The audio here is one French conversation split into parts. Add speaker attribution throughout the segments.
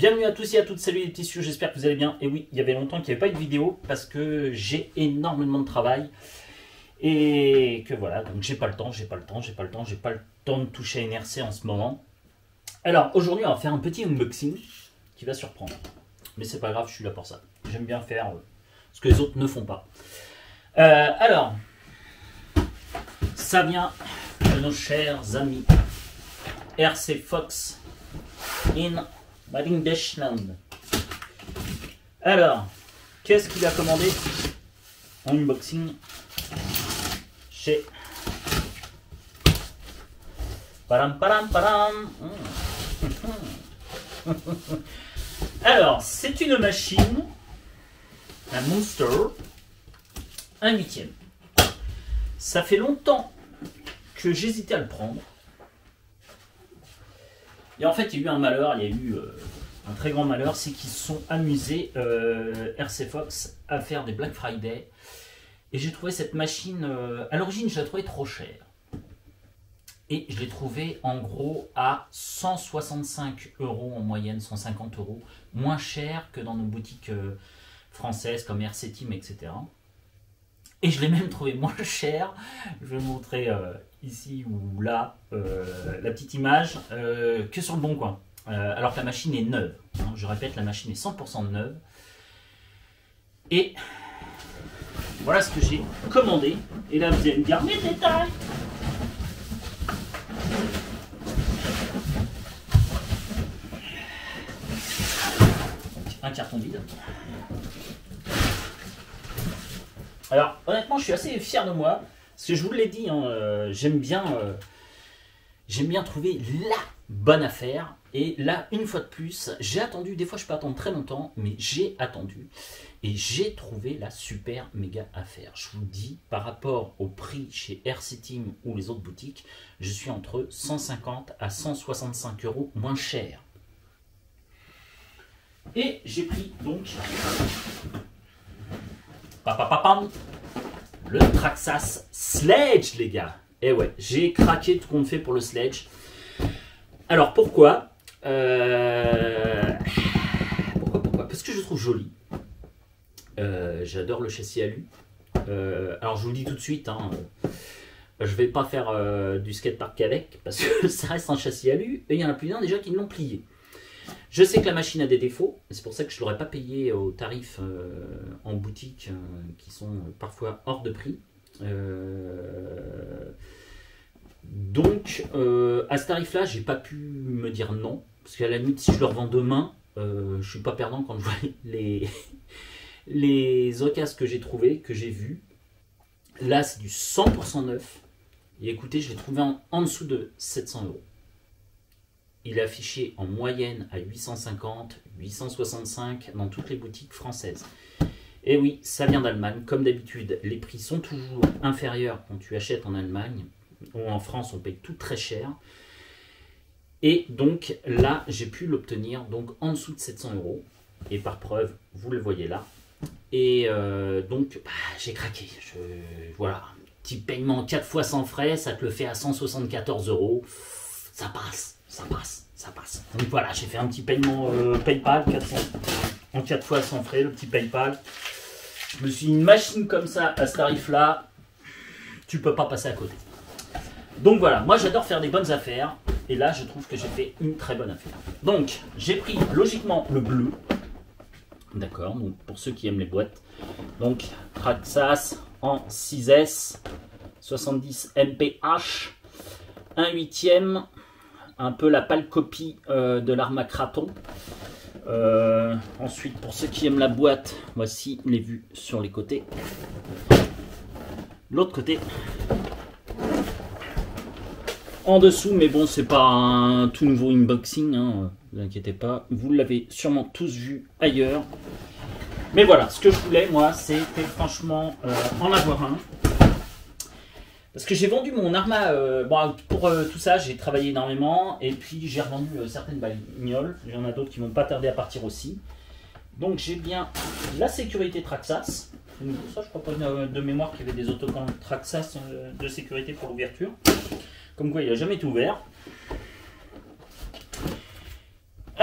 Speaker 1: Bienvenue à tous et à toutes, salut les petits cieux, j'espère que vous allez bien. Et oui, il y avait longtemps qu'il n'y avait pas eu de vidéo parce que j'ai énormément de travail. Et que voilà, donc j'ai pas le temps de toucher à NRC en ce moment. Alors aujourd'hui, on va faire un petit unboxing qui va surprendre. Mais c'est pas grave, je suis là pour ça. J'aime bien faire ce que les autres ne font pas. Alors, ça vient de nos chers amis RC Fox in Deutschland. Alors, qu'est-ce qu'il a commandé en unboxing chez Param param param. Alors, c'est une machine, un Monster, 1/8. Ça fait longtemps que j'hésitais à le prendre. Et en fait, il y a eu un malheur, il y a eu un très grand malheur, c'est qu'ils se sont amusés, RC Fox, à faire des Black Friday. Et j'ai trouvé cette machine, à l'origine, je la trouvais trop chère. Et je l'ai trouvée en gros à 165 € en moyenne, 150 €, moins cher que dans nos boutiques françaises comme RC Team, etc. Et je l'ai même trouvé moins cher. Je vais vous montrer ici ou là la petite image que sur le Bon Coin. Alors que la machine est neuve. Hein, je répète, la machine est 100% neuve. Et voilà ce que j'ai commandé. Et là, vous allez me dire, mais détails. Un carton vide. Alors, honnêtement, je suis assez fier de moi, parce que je vous l'ai dit, hein, j'aime bien trouver la bonne affaire. Et là, une fois de plus, j'ai attendu, des fois je peux attendre très longtemps, mais j'ai attendu. Et j'ai trouvé la super méga affaire. Je vous dis, par rapport au prix chez RC Team ou les autres boutiques, je suis entre 150 à 165 € moins cher. Et j'ai pris donc le Traxxas Sledge, les gars. Et ouais, j'ai craqué tout compte fait pour le Sledge. Alors pourquoi pourquoi? Parce que je le trouve joli. J'adore le châssis alu. Alors je vous le dis tout de suite, hein, je vais pas faire du skatepark avec, parce que ça reste un châssis alu, et il y en a plus d'un déjà qui l'ont plié. Je sais que la machine a des défauts, c'est pour ça que je ne l'aurais pas payé aux tarifs en boutique qui sont parfois hors de prix. Donc à ce tarif-là, j'ai pas pu me dire non, parce qu'à la limite, si je le revends demain, je suis pas perdant quand je vois les occasions que j'ai trouvées, que j'ai vues. Là, c'est du 100% neuf. Et écoutez, je l'ai trouvé en dessous de 700 €. Il est affiché en moyenne à 850, 865 dans toutes les boutiques françaises. Et oui, ça vient d'Allemagne. Comme d'habitude, les prix sont toujours inférieurs quand tu achètes en Allemagne. Ou en France, on paye tout très cher. Et donc là, j'ai pu l'obtenir donc en dessous de 700 €. Et par preuve, vous le voyez là. Et donc, j'ai craqué. Voilà, petit paiement 4 fois sans frais, ça te le fait à 174 €. Ça passe. Ça passe. Donc voilà, j'ai fait un petit paiement PayPal, 400, en 4 fois sans frais, le petit PayPal. Je me suis dit, une machine comme ça, à ce tarif-là, tu peux pas passer à côté. Donc voilà, moi j'adore faire des bonnes affaires, et là je trouve que j'ai fait une très bonne affaire. Donc, j'ai pris logiquement le bleu. D'accord, donc pour ceux qui aiment les boîtes. Donc, Traxxas en 6S, 70 mph, 1/8. Un peu la pâle copie de l'Arma Kraton. Ensuite, pour ceux qui aiment la boîte, voici les vues sur les côtés. L'autre côté. En dessous, mais bon, c'est pas un tout nouveau unboxing, hein, ne vous inquiétez pas. Vous l'avez sûrement tous vu ailleurs. Mais voilà, ce que je voulais, moi, c'était franchement en avoir un. Parce que j'ai vendu mon Arma, bon, pour tout ça j'ai travaillé énormément, et puis j'ai revendu certaines bagnoles, il y en a d'autres qui vont pas tarder à partir aussi. Donc j'ai bien la sécurité Traxxas, ça je crois pas de mémoire qu'il y avait des autocollants Traxxas de sécurité pour l'ouverture, comme quoi il n'a jamais été ouvert.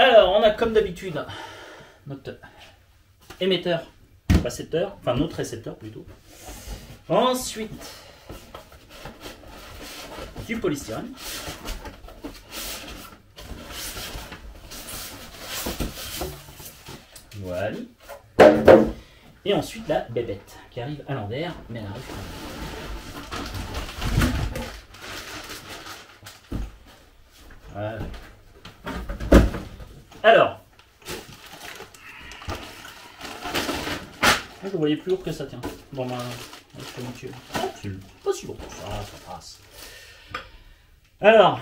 Speaker 1: Alors, on a comme d'habitude notre émetteur, récepteur, enfin notre récepteur plutôt. Ensuite, du polystyrène. Voilà. Et ensuite la bébête qui arrive à l'envers, mais elle arrive quand même. Voilà. Alors, je ne voyais plus lourd que ça, tiens. Bon, ben, c'est pas si lourd que ça passe. Alors,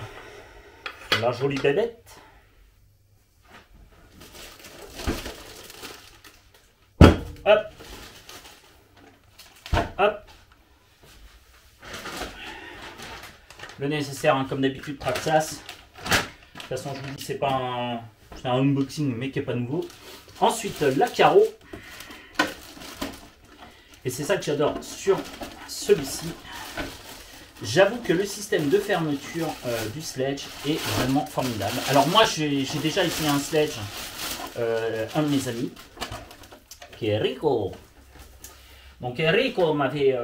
Speaker 1: la jolie bébête. Hop. Hop. Le nécessaire, hein, comme d'habitude, Traxxas. De toute façon, je vous dis, c'est un unboxing, mais qui n'est pas nouveau. Ensuite, la carreau. Et c'est ça que j'adore sur celui-ci. J'avoue que le système de fermeture du sledge est vraiment formidable. Alors moi, j'ai déjà essayé un sledge, un de mes amis, qui est Rico. Donc Rico, on avait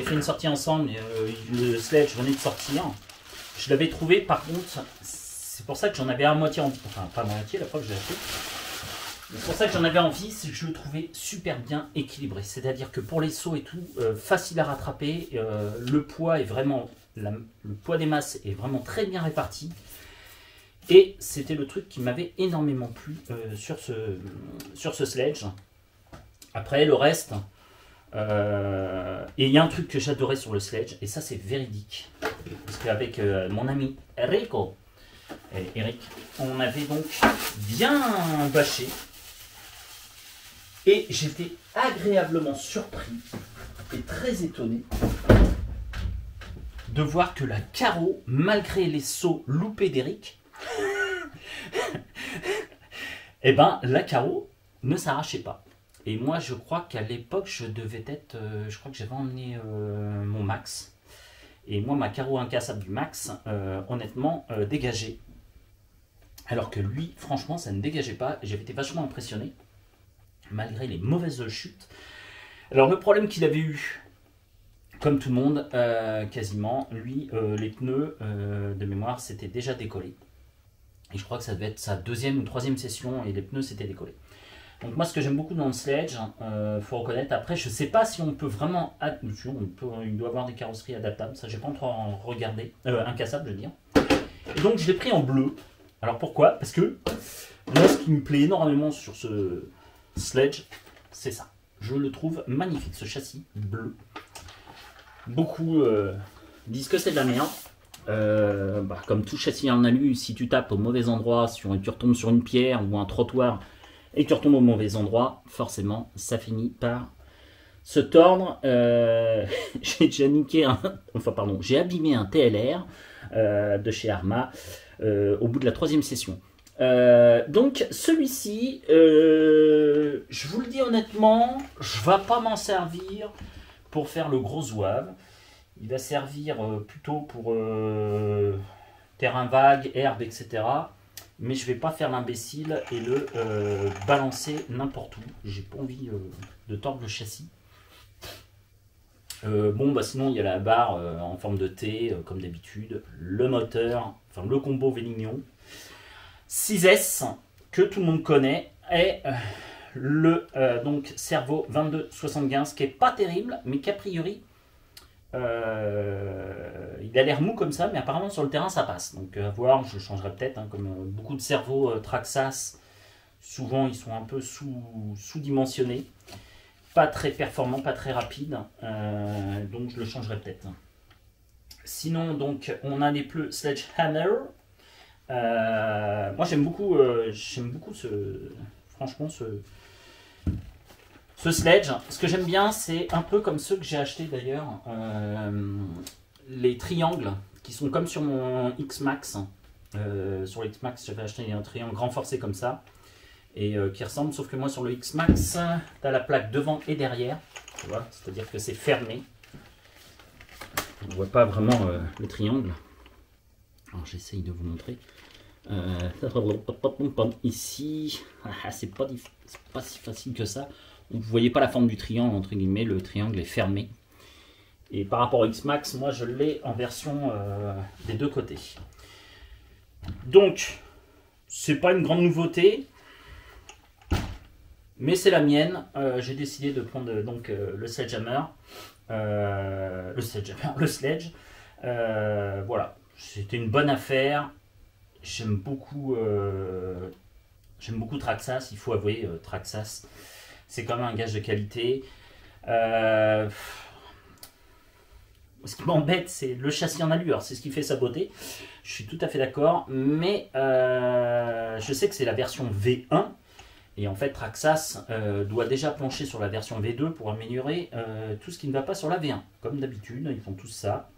Speaker 1: fait une sortie ensemble, le sledge venait de sortir. Je l'avais trouvé, par contre, c'est pour ça que j'en avais à moitié envie, enfin pas à moitié la fois que j'ai acheté. C'est pour ça que j'en avais envie, c'est que je le trouvais super bien équilibré. C'est-à-dire que pour les sauts et tout, facile à rattraper, le poids est vraiment, le poids des masses est vraiment très bien réparti. Et c'était le truc qui m'avait énormément plu sur ce sledge. Après le reste, et il y a un truc que j'adorais sur le sledge, et ça c'est véridique. Parce qu'avec mon ami Rico et Eric, on avait donc bien bâché. Et j'étais agréablement surpris et très étonné de voir que la carreau, malgré les sauts loupés d'Eric, eh ben la carreau ne s'arrachait pas. Et moi je crois qu'à l'époque je devais être, je crois que j'avais emmené mon max. Et moi ma carreau incassable du max, honnêtement dégagée. Alors que lui, franchement, ça ne dégageait pas. J'avais été vachement impressionné, malgré les mauvaises chutes. Alors le problème qu'il avait eu, comme tout le monde, quasiment, lui, les pneus de mémoire s'étaient déjà décollés. Et je crois que ça devait être sa deuxième ou troisième session et les pneus s'étaient décollés. Donc moi ce que j'aime beaucoup dans le sledge, faut reconnaître, après je sais pas si on peut vraiment, il doit avoir des carrosseries adaptables, ça j'ai pas encore regardé, incassables je veux dire. Et donc je l'ai pris en bleu. Alors pourquoi? Parce que moi ce qui me plaît énormément sur ce sledge, c'est ça. Je le trouve magnifique, ce châssis bleu. Beaucoup disent que c'est de la merde. Comme tout châssis en alu, si tu tapes au mauvais endroit, tu retombes sur une pierre ou un trottoir et que tu retombes au mauvais endroit, forcément ça finit par se tordre. J'ai déjà niqué j'ai abîmé un TLR de chez Arma au bout de la troisième session. Donc celui-ci, je vous le dis honnêtement, je ne vais pas m'en servir pour faire le gros zouave. Il va servir plutôt pour terrain vague, herbe, etc. Mais je ne vais pas faire l'imbécile et le balancer n'importe où. J'ai pas envie de tordre le châssis. Sinon il y a la barre en forme de T comme d'habitude, le moteur, enfin le combo Vélignon 6S que tout le monde connaît, et le donc Servo 2275 qui est pas terrible mais qu'a priori il a l'air mou comme ça, mais apparemment sur le terrain ça passe, donc à voir, je le changerai peut-être, hein, comme beaucoup de servos Traxxas, souvent ils sont un peu sous-dimensionnés. Pas très performant, pas très rapide, donc je le changerai peut-être. Sinon, donc, on a les pneus Sledgehammer. Moi, j'aime beaucoup ce sledge. Ce que j'aime bien, c'est un peu comme ceux que j'ai achetés d'ailleurs, les triangles qui sont comme sur mon X-Max. Sur l'X-Max, j'avais acheté un triangle renforcé comme ça. Et qui ressemble, sauf que moi sur le X-Max, tu as la plaque devant et derrière, tu vois, c'est-à-dire que c'est fermé. On ne voit pas vraiment le triangle. Alors j'essaye de vous montrer. Ici, c'est pas si facile que ça. Vous voyez pas la forme du triangle, entre guillemets, le triangle est fermé. Et par rapport au X-Max, moi je l'ai en version des deux côtés. Donc, c'est pas une grande nouveauté, mais c'est la mienne. J'ai décidé de prendre donc le Sledgehammer. Le Sledge. Voilà, c'était une bonne affaire. J'aime beaucoup Traxxas, il faut avouer, Traxxas, c'est quand même un gage de qualité. Ce qui m'embête, c'est le châssis en allure, c'est ce qui fait sa beauté. Je suis tout à fait d'accord, mais je sais que c'est la version V1, et en fait Traxxas doit déjà plancher sur la version V2 pour améliorer tout ce qui ne va pas sur la V1. Comme d'habitude, ils font tous ça.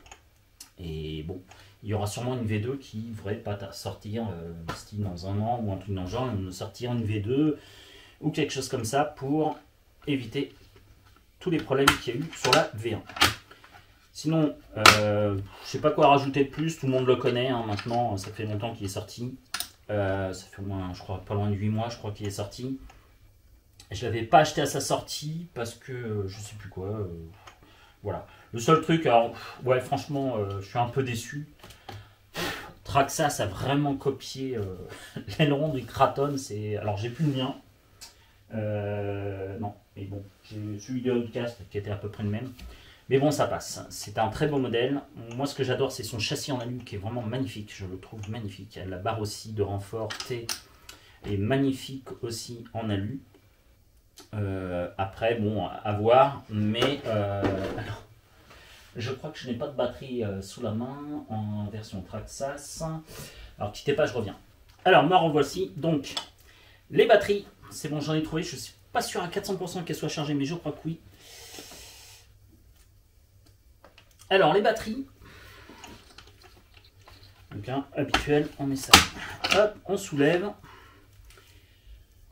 Speaker 1: Et bon, il y aura sûrement une V2 qui devrait pas sortir style dans un an ou un truc dans le genre, sortir une V2 ou quelque chose comme ça pour éviter tous les problèmes qu'il y a eu sur la V1. Sinon, je sais pas quoi rajouter de plus, tout le monde le connaît hein, maintenant, ça fait longtemps qu'il est sorti. Ça fait au moins, je crois, pas loin de 8 mois, je crois qu'il est sorti. Je l'avais pas acheté à sa sortie parce que je sais plus quoi. Voilà. Le seul truc, alors, ouais, franchement, je suis un peu déçu. Traxxas a vraiment copié l'aileron du Kraton. Alors, j'ai plus le mien. Non, mais bon, j'ai celui de Outcast qui était à peu près le même. Mais bon, ça passe. C'est un très beau modèle. Moi, ce que j'adore, c'est son châssis en alu qui est vraiment magnifique. Je le trouve magnifique. La barre aussi de renfort T est magnifique aussi en alu. Après, bon, à voir. Mais, alors, je crois que je n'ai pas de batterie sous la main en version Traxxas. Alors, quittez pas, je reviens. Alors, me revoici. Donc, les batteries, c'est bon, j'en ai trouvé. Je ne suis pas sûr à 400% qu'elles soient chargées, mais je crois que oui. Alors, les batteries. Donc, hein, habituel, on met ça. Hop, on soulève.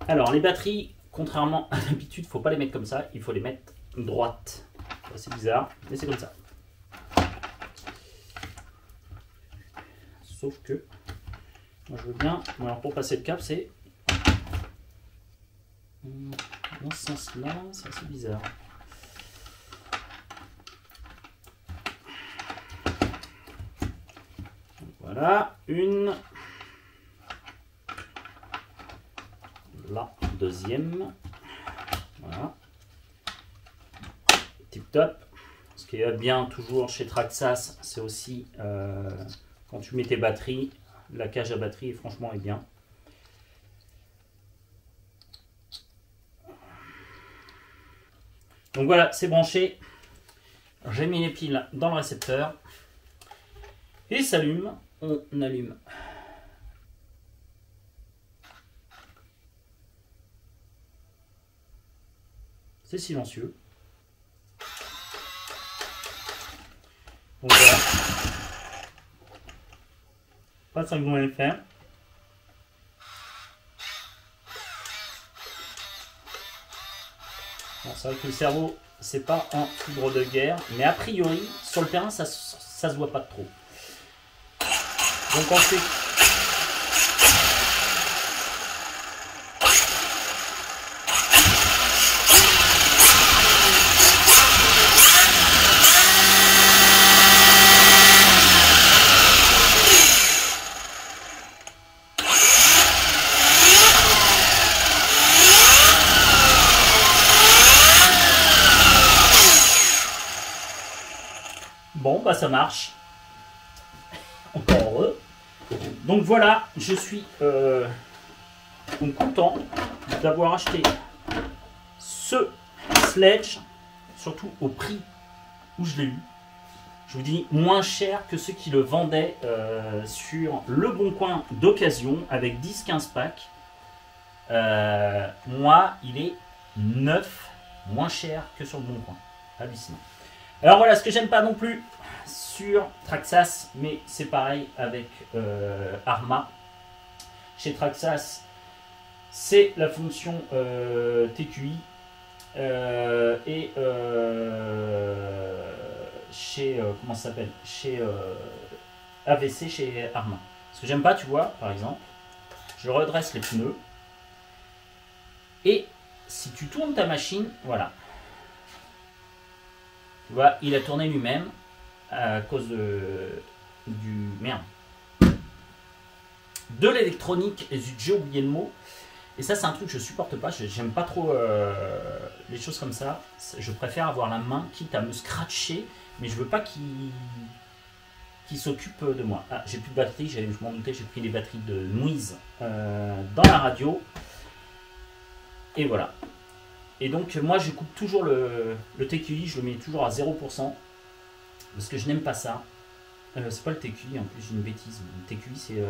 Speaker 1: Alors, les batteries, contrairement à l'habitude, il ne faut pas les mettre comme ça. Il faut les mettre droites. C'est bizarre, mais c'est comme ça. Sauf que, moi je veux bien. Alors, pour passer le câble, c'est dans ce sens-là, c'est assez bizarre. Voilà, une. La deuxième. Voilà. Tip top. Ce qui est bien toujours chez Traxxas, c'est aussi quand tu mets tes batteries, la cage à batterie franchement est bien. Donc voilà, c'est branché. J'ai mis les piles dans le récepteur. Et ça s'allume. On allume. C'est silencieux. Donc voilà. Pas de 5 secondes à le faire. Bon, c'est vrai que le cerveau, c'est pas en fibre de guerre, mais a priori, sur le terrain, ça se voit pas trop. Donc ensuite, bon, bah ça marche. Encore heureux. Donc voilà, je suis donc content d'avoir acheté ce Sledge, surtout au prix où je l'ai eu. Je vous dis, moins cher que ceux qui le vendaient sur Le Bon Coin d'occasion avec 10-15 packs. Moi, il est neuf, moins cher que sur Le Bon Coin. Hallucinant. Alors voilà, ce que j'aime pas non plus sur Traxxas, mais c'est pareil avec Arma. Chez Traxxas, c'est la fonction TQI et chez comment ça s'appelle, chez AVC, chez Arma. Ce que j'aime pas, tu vois, par exemple, je redresse les pneus. Et si tu tournes ta machine, voilà. Tu vois, il a tourné lui-même à cause de l'électronique. Et j'ai oublié le mot. Et ça, c'est un truc que je supporte pas. J'aime pas trop les choses comme ça. Je préfère avoir la main, quitte à me scratcher, mais je veux pas qu'il s'occupe de moi. Ah, j'ai plus de batterie. Je m'en doutais, j'ai pris les batteries de Noise dans la radio. Et voilà. Et donc, moi, je coupe toujours le TQI. Je le mets toujours à 0%. Parce que je n'aime pas ça. C'est pas le TQI, en plus, j'ai une bêtise. Le TQI, c'est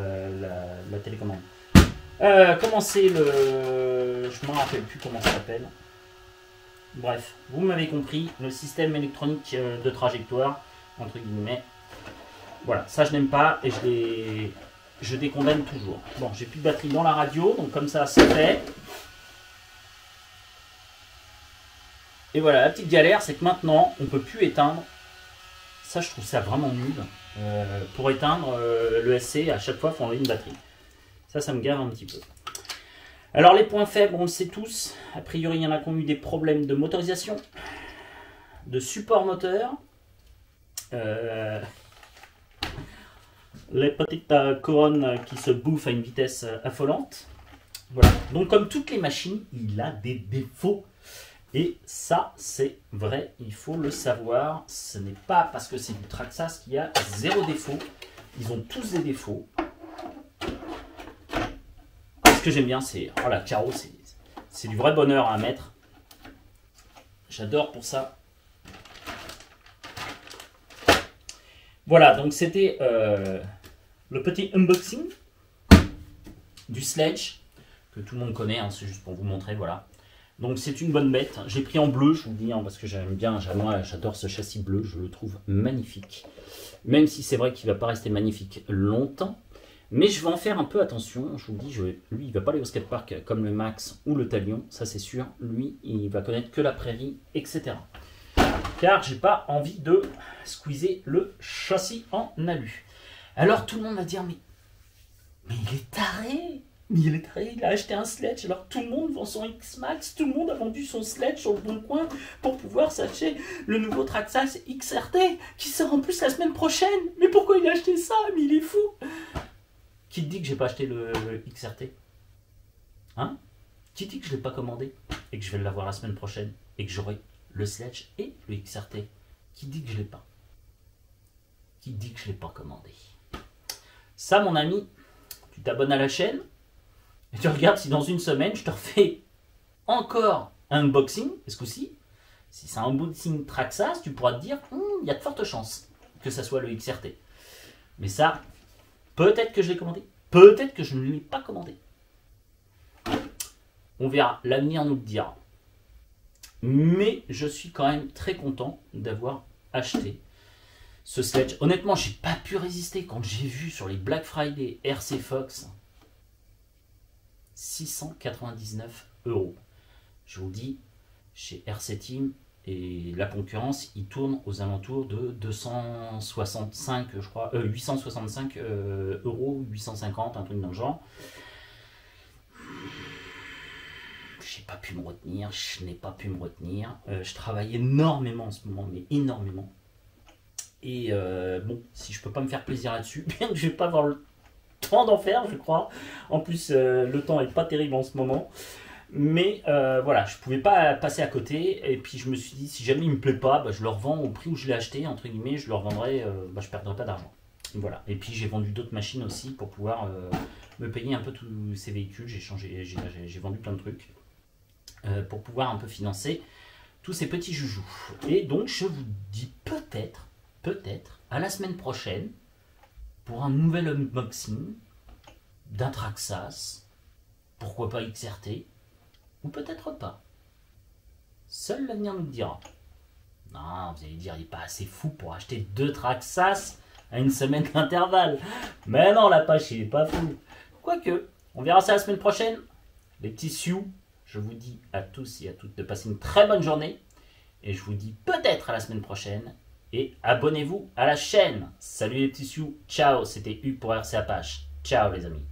Speaker 1: la télécommande. Comment c'est le... Je ne me rappelle plus comment ça s'appelle. Bref, vous m'avez compris, le système électronique de trajectoire, entre guillemets. Voilà, ça je n'aime pas et je décondamne toujours. Bon, j'ai plus de batterie dans la radio, donc comme ça, c'est fait. Et voilà, la petite galère, c'est que maintenant, on ne peut plus éteindre. Ça, je trouve ça vraiment nul. Pour éteindre le SC, à chaque fois, il faut enlever une batterie. Ça me gave un petit peu. Alors, les points faibles, on le sait tous. A priori, il y en a qui ont eu des problèmes de motorisation, de support moteur. Les petites couronnes qui se bouffent à une vitesse affolante. Voilà. Donc, comme toutes les machines, il a des défauts. Et ça, c'est vrai, il faut le savoir. Ce n'est pas parce que c'est du Traxxas qu'il y a zéro défaut. Ils ont tous des défauts. Ce que j'aime bien, c'est... Oh, la carreau, c'est du vrai bonheur à mettre. J'adore pour ça. Voilà, donc c'était le petit unboxing du Sledge, que tout le monde connaît, hein, c'est juste pour vous montrer, voilà. Donc c'est une bonne bête. J'ai pris en bleu, je vous le dis, hein, parce que j'aime bien, moi j'adore ce châssis bleu, je le trouve magnifique. Même si c'est vrai qu'il ne va pas rester magnifique longtemps. Mais je vais en faire un peu attention, je vous le dis, lui il ne va pas aller au skatepark comme le Max ou le Talion, ça c'est sûr. Lui il va connaître que la prairie, etc. Car j'ai pas envie de squeezer le châssis en alu. Alors tout le monde va dire, mais il est taré! Mais il est taré, il a acheté un Sledge, alors tout le monde vend son X-Max, tout le monde a vendu son Sledge sur le bon coin pour pouvoir s'acheter le nouveau Traxxas XRT qui sort en plus la semaine prochaine. Mais pourquoi il a acheté ça? Mais il est fou! Qui te dit que j'ai pas acheté le XRT? Hein? Qui dit que je l'ai pas commandé et que je vais l'avoir la semaine prochaine et que j'aurai le Sledge et le XRT? Qui dit que je l'ai pas? Qui dit que je l'ai pas commandé? Ça, mon ami, tu t'abonnes à la chaîne et tu regardes si dans une semaine je te refais encore un unboxing. Et ce coup-ci, si c'est un unboxing Traxxas, tu pourras te dire il y a de fortes chances que ça soit le XRT. Mais ça, peut-être que je l'ai commandé, peut-être que je ne l'ai pas commandé. On verra, l'avenir nous le dira. Mais je suis quand même très content d'avoir acheté ce Sledge. Honnêtement, j'ai pas pu résister quand j'ai vu sur les Black Friday RC Fox 699 €. Je vous dis, chez RC Team et la concurrence, ils tournent aux alentours de 265, je crois, 865 €, 850, un truc dans le genre. J'ai pas pu me retenir, je n'ai pas pu me retenir. Je travaille énormément en ce moment, mais énormément. Et bon, si je peux pas me faire plaisir là-dessus, bien que je vais pas avoir le temps d'en faire, je crois. En plus, le temps est pas terrible en ce moment. Mais voilà, je pouvais pas passer à côté. Et puis je me suis dit, si jamais il me plaît pas, bah, je le revends au prix où je l'ai acheté, entre guillemets, je le revendrai, je perdrai pas d'argent. Voilà. Et puis j'ai vendu d'autres machines aussi pour pouvoir me payer un peu tous ces véhicules. J'ai vendu plein de trucs pour pouvoir un peu financer tous ces petits joujoux. Et donc je vous dis peut-être à la semaine prochaine pour un nouvel unboxing d'un Traxxas, pourquoi pas XRT, ou peut-être pas. Seul l'avenir nous le dira. Non, vous allez dire, il n'est pas assez fou pour acheter 2 Traxxas à une semaine d'intervalle. Mais non, la page, il n'est pas fou. Quoique, on verra ça la semaine prochaine. Les petits sioux, je vous dis à tous et à toutes de passer une très bonne journée. Et je vous dis peut-être à la semaine prochaine. Et abonnez-vous à la chaîne. Salut les petits sioux. Ciao, c'était Hugues pour RC Apache. Ciao les amis.